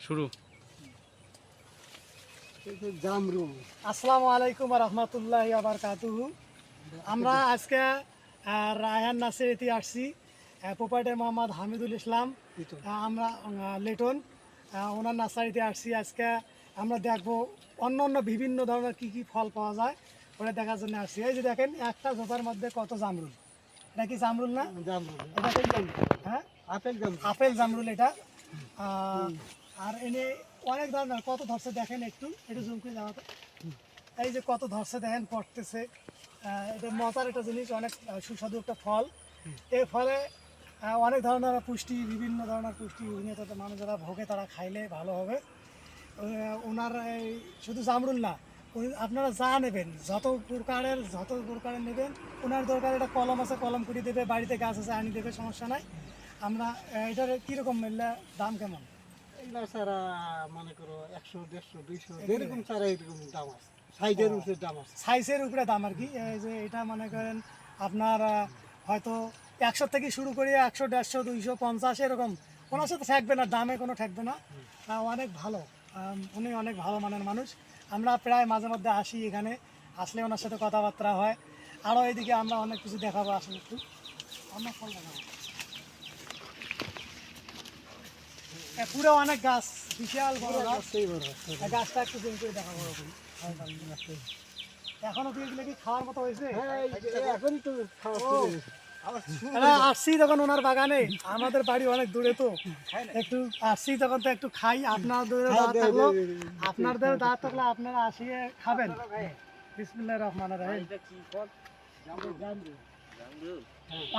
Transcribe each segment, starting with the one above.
শুরু। আসসালামু আলাইকুম রহমতুল্লাহ বারকাতুহু। আমরা আজকে রায়হান নার্সারিতে আসছি। প্রোপাইটার মোহাম্মদ হামিদুল ইসলাম, আমরা লিটন ওনার নার্সারিতে আসছি। আজকে আমরা দেখবো অন্য অন্য বিভিন্ন ধরনের কী কী ফল পাওয়া যায় ওটা দেখার জন্য আসছি। এই যে দেখেন একটা ঝোপার মধ্যে কত জামরুল। এটা কি জামরুল না? হ্যাঁ, আপেল জামরুল এটা। আর এনে অনেক ধরনের কত ধরছে দেখেন, একটু জুম করে যাওয়া। এই যে কত ধরছে দেখেন, পড়তেছে। এটা মজার একটা জিনিস, অনেক সুস্বাদু একটা ফল। এই ফলে অনেক ধরনের পুষ্টি, বিভিন্ন ধরনের পুষ্টি মানুষ যারা ভোগে তারা খাইলে ভালো হবে। ওনার এই শুধু জামরুল না, আপনারা যা নেবেন, যত প্রকারের নেবেন, ওনার দরকার এটা কলম আছে, কলম করে দেবে, বাড়িতে গাছ আছে আনি দেবে, সমস্যা নাই। আমরা এটার কীরকম মূল্য, দাম কেমন? এগুলা চারা মনে করো 100, 150, 200 যেরকম চারা এরকম দাম আছে, সাইজের উপরে দাম আছে। সাইজের উপরে দাম আর কি। এই যে এটা মনে করেন আপনার হয়তো 100 থেকে শুরু করে 100, 150, 250 এরকম। ওনার সাথে থাকবে না, দামে কোনো থাকবে না। অনেক ভালো, উনি অনেক ভালো মানের মানুষ। আমরা প্রায় মাঝে মধ্যে আসি, এখানে আসলে ওনার সাথে কথাবার্তা হয়। আরও এদিকে আমরা অনেক কিছু দেখাবো, আসলে একটু আমরা ফল দেখাবো। পুরো অনেক গাছ, বিশাল বড় গাছ। গাছটা একটু জমি করে দেখাবো। এখনো কি এগুলো কি খাওয়ার মতো হয়েছে? এখন তো আসছি তখন ওনার বাগানে, আমাদের বাড়ি অনেক দূরে, তো একটু আসছি তখন তো একটু খাই। আপনাদের দাওয়াত থাকলো, আপনাদের দাওয়াত থাকলে আপনারা আসিয়ে খাবেন। বিসমিল্লাহির রহমানির রহিম।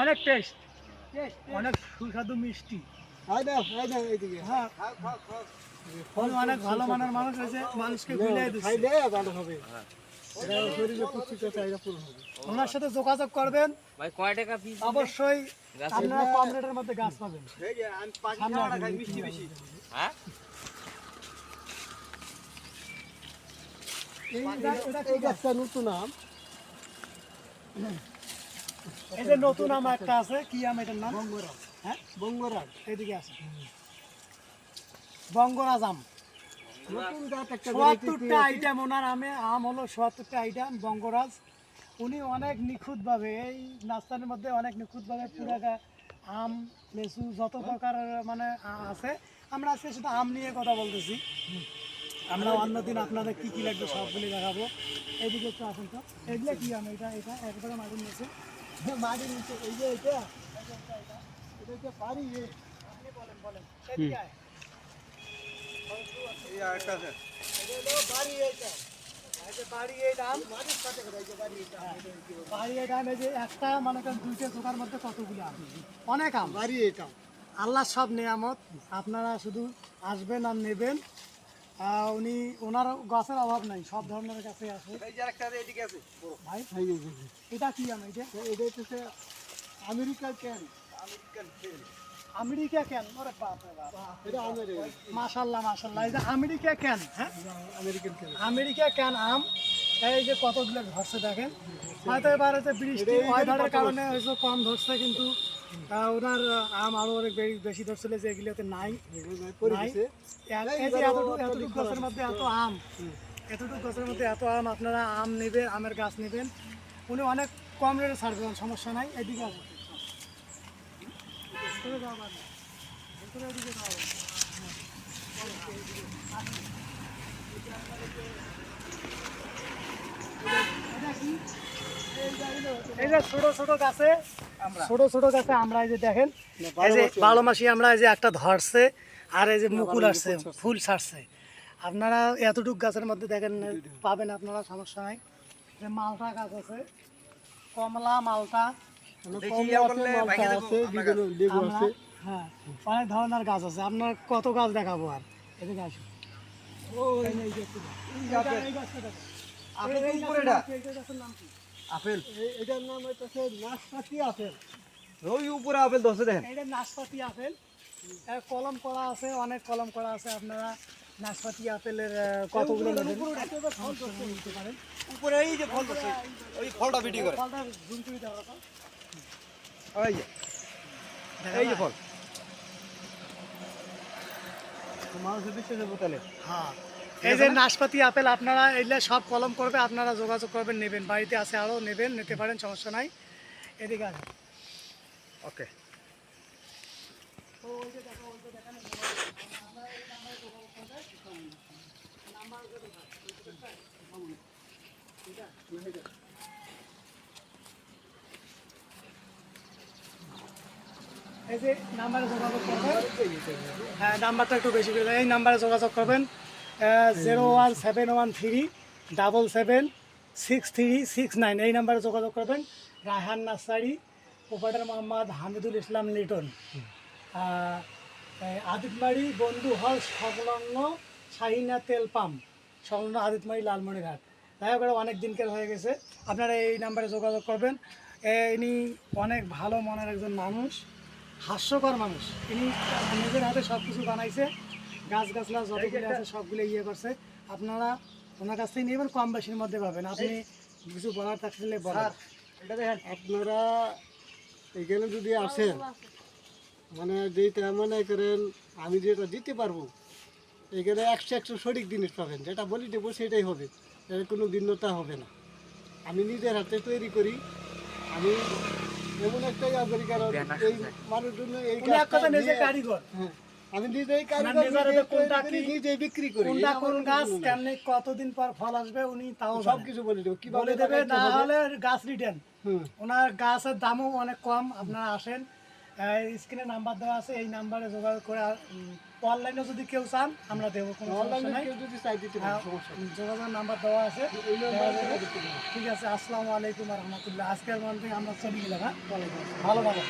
অনেক টেস্ট, অনেক সুস্বাদু, মিষ্টি। হ্যাঁ, অনেক ভালো মানের মানুষ হয়েছে, মানুষকে বিলাই দিচ্ছে। ভালো হবে, শরীরে পুষ্টিটা চাহিদা পূরণ হবে। ওনার সাথে যোগাযোগ করবেন, ভাই কয় টাকা পিস? অবশ্যই আপনারা কম রেটের মধ্যে গাছ পাবেন। হ্যাঁ, এই গাছটা নতুন আম, এই যে নতুন আম একটা আছে, কি আম এটার নাম? বঙ্গরাজ। হ্যাঁ, বঙ্গরাজ এইদিকে আছে বঙ্গরাজ আম। নতুন জাত একটা ৭৪টা আইটেম ওনার আম হলো ৭৪টা আইটেম বঙ্গরাজ। উনি অনেক নিখুঁতভাবে এই নাস্তার মধ্যে অনেক নিখুঁতভাবে পুরা আম, লেচু যত প্রকার মানে আছে। আমরা আজকে শুধু আম নিয়ে কথা বলতেছি, আমরা অন্যদিন আপনাদের কী কী লাগবে সবগুলি দেখাবো। এইদিকে একটু আসেন তো, এগুলো কি আম? এটা একবারে মাটির নিচে, মাটির নিচে। এই যে এটা এটা পারি আপনি বলেন সেদিকে আয়। বাড়ি এই দাম, বাড়ি এই দাম। এই যে একটা মনে করেন দুইটা দোকানের মধ্যে কতগুলো আম, অনেক আম। বাড়ি এটা আল্লাহ সব নিয়ামত, আপনারা শুধু আসবেন আর নেবেন। উনি ওনার গাছের অভাব নাই, সব ধরনের গাছে আছে। ভাই এটা কি আম? এটা হচ্ছে আমেরিকার ক্যান। America can. ওরে বাপ রে বাপ, এটা আমেরিকান, মাশাল্লাহ মাশাল্লাহ। এই যে আমেরিকা ক্যান, হ্যাঁ আমেরিকান ক্যান। আমেরিকা ক্যান আম। এই যে কতগুলো ধরছে দেখেন। হয়তো এবার হচ্ছে বৃষ্টি ওয়েদারের কারণে হয়তো কম ধরছে, কিন্তু ওনার আম আরও অনেক বেশি ধরছিল, যে এগুলোতে নাই। এই যে এতটুকু গাছের মধ্যে এত আম, এতটুকু গাছের মধ্যে এত আম। আপনারা আম নেবেন, আমের গাছ নেবেন, উনি অনেক কম রেটে ছাড়বেন, সমস্যা নাই। এদিকে আসবেন, ভিতরে যাওয়া যাবে না। ভিতরে এদিকে যাওয়া যাবে না। এই যে ছোট ছোট গাছে, আমরা এই যে দেখেন, এই যে 12 মাসি আমরা এই যে একটা ধরছে, আর এই যে মুকুল আসছে, ফুল ছাড়ছে। আপনারা এতটুক গাছের মধ্যে দেখেন পাবেন আপনারা, সমস্যা নাই। যে মালটা গাছ আছে, কমলা, মালটা, হ্যাঁ অনেক ধরনের গাছ আছে। আপনার কত গাছ দেখাবো আর, এদিকে আসুন। আপেল। এটার নাম হচ্ছে নাশপাতি আপেল। ওই উপরে আপেল ধরছে দেখেন। এটা নাশপাতি আপেল, কলম করা আছে, অনেক কলম করা আছে। আপনারা নাশপাতি আপেলের কতগুলো নেবেন নিতে পারেন। উপরে এই যে ফল ধরছে, ওই ফলটা ভিডিও করে। ফলটা জুম করে দেওয়া কথা। এই যে ফল। মানুষের বিশ্বাস হবে তাহলে। হ্যাঁ, এই যে নাশপাতি আপেল আপনারা এগুলো সব কলম করবে, আপনারা যোগাযোগ করবেন, নেবেন, বাড়িতে আছে আরও নেবেন, নিতে পারেন, সমস্যা নাই। এদিকে আসেন। ওকে। এই যে নাম্বারে যোগাযোগ করবেন, হ্যাঁ নাম্বারটা একটু বেশি করে দেন। এই নাম্বারে যোগাযোগ করবেন 01713776369, এই নাম্বারে যোগাযোগ করবেন। রায়হান নার্সারি, প্রোপাইটার মোহাম্মদ হামিদুল ইসলাম লিটন, আদিতমারি বন্ধু হল সংলগ্ন শাহিনা তেল পাম্প সংলগ্ন আদিতমারি লালমনিরহাট। যাই হোক, এটা অনেক দিনকার হয়ে গেছে, আপনারা এই নাম্বারে যোগাযোগ করবেন। ইনি অনেক ভালো মনের একজন মানুষ, হাস্যকর মানুষ। ইনি নিজের হাতে সব কিছু বানাইছে, গাছগাছলা যতগুলো আছে সবগুলো ইয়ে করছে। আপনারা ওনার কাছ থেকে নেবেন, কম বেশির মধ্যে পাবেন। আপনি কিছু বলার থাকলে বলেন। আপনারা এখানে যদি আসেন, মানে যেটা মনে করেন আমি যেটা দিতে পারবো, এখানে 100 সঠিক জিনিস পাবেন। যেটা বলি দেবো সেটাই হবে, এর কোনো ভিন্নতা হবে না। আমি নিজের হাতে তৈরি করি। আমি এমন একটা ইয়া করি, কারণ এই মানুষের জন্য এই উনি এক কথা নিজে গাছটা কারিগর, হ্যাঁ, আমি নিজেই ওনার কারিগর, নিজের হাতে নিজেই কোনটা তৈরি করি, কি, নিজেই বিক্রি করি। কোনটা এই কোন আমার গাছ কোনো নাই। কেমনে কতদিন পর ফল আসবে উনি তাও সব জানেন। কিছু বলে দেবো, কিভাবে বলে দেবে, লাগাইতে হবে। তাহলে গাছ রিটার্ন। হুম। ওনার গাছের দামও অনেক কম। আপনারা আসেন, স্ক্রিনে নাম্বার দেওয়া আছে, এই নাম্বারে যোগাযোগ করে। অনলাইনে যদি কেউ চান আমরা দেবো, কোনো সমস্যা অনলাইনে নাই। কেউ যদি চাই দিতে পারে, সমস্যা নেই। যোগাযোগ নাম্বার দেওয়া আছে, এই নাম্বারে দেওয়া যাবে। যোগাযোগ করবেন। ঠিক আছে, আসসালামু আলাইকুম রহমতুল্লাহ। আজকের মধ্যে আমরা চলে গেলাম। হ্যাঁ, ভালো ভালো।